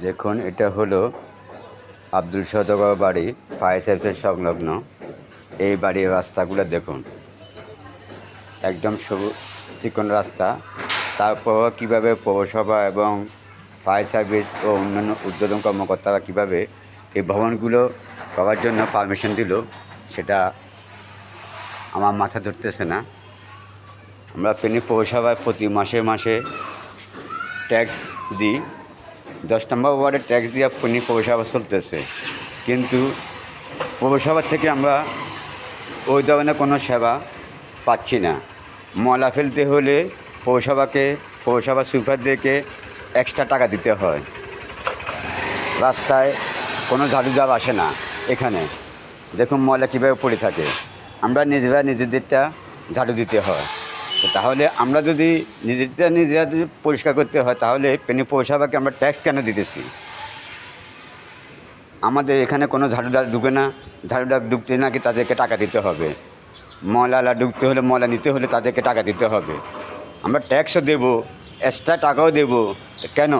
দেখুন, এটা হলো আব্দুল সওদাগর বাড়ি, ফায়ার সার্ভিসের সংলগ্ন। এই বাড়ির রাস্তাগুলো দেখুন, একদম চিকন রাস্তা। তারপরও কীভাবে পৌরসভা এবং ফায়ার সার্ভিস ও অন্যান্য ঊর্ধ্বতন কর্মকর্তারা কীভাবে এই ভবনগুলো করার জন্য পারমিশন দিল, সেটা আমার মাথা ধরতেছে না। আমরা ফেনী পৌরসভায় প্রতি মাসে মাসে ট্যাক্স দিই। 10 নম্বর ওয়ার্ডে ট্যাক্স দিয়ে ফেনী পৌরসভা চলতেছে, কিন্তু পৌরসভা থেকে আমরা ওই ধরনের কোনো সেবা পাচ্ছি না। ময়লা ফেলতে হলে পৌরসভা সুপারদেরকে এক্সট্রা টাকা দিতে হয়। রাস্তায় কোনো ঝাড়ু জার আসে না। এখানে দেখুন ময়লা কীভাবে পড়ে থাকে, আমরা নিজেদেরটা ঝাড়ু দিতে হয়। তো তাহলে আমরা যদি নিজেরা যদি পরিষ্কার করতে হয়, তাহলে ফেনী পৌরসভাকে আমরা ট্যাক্স কেন দিতেছি? আমাদের এখানে কোনো ঝাড়ুদার ঢুকে না, ঝাড়ুদার ঢুকতে নাকি তাদেরকে টাকা দিতে হবে। ময়লা ঢুকতে হলে, ময়লা নিতে হলে তাদেরকে টাকা দিতে হবে। আমরা ট্যাক্সও দেবো, এক্সট্রা টাকাও দেবো, কেন?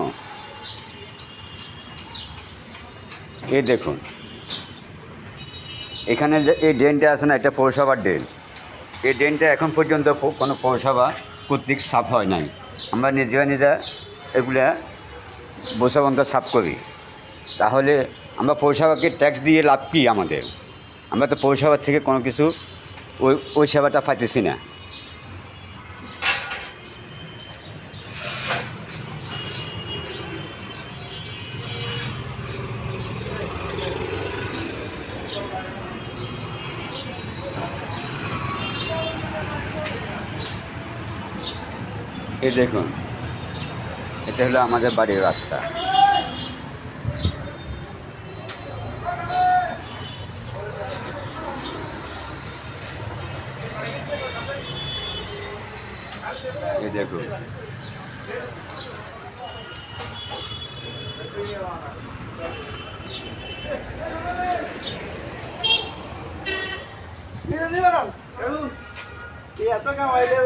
এই দেখুন, এখানে যে এই ড্রেনটা আছে না, এটা পৌরসভার ড্রেন। এই ড্রেনটা এখন পর্যন্ত কোনো পৌরসভা কর্তৃক সাফ হয় নাই। আমরা নিজেরা এগুলা বসে সাফ করি। তাহলে আমরা পৌরসভাকে ট্যাক্স দিয়ে লাভ কী আমাদের? আমরা তো পৌরসভার থেকে কোনো কিছু ওই সেবাটা পাইতেছি না। এই দেখুন, এটা হলো আমাদের বাড়ির রাস্তা। এই দেখুন, এত কামাইলে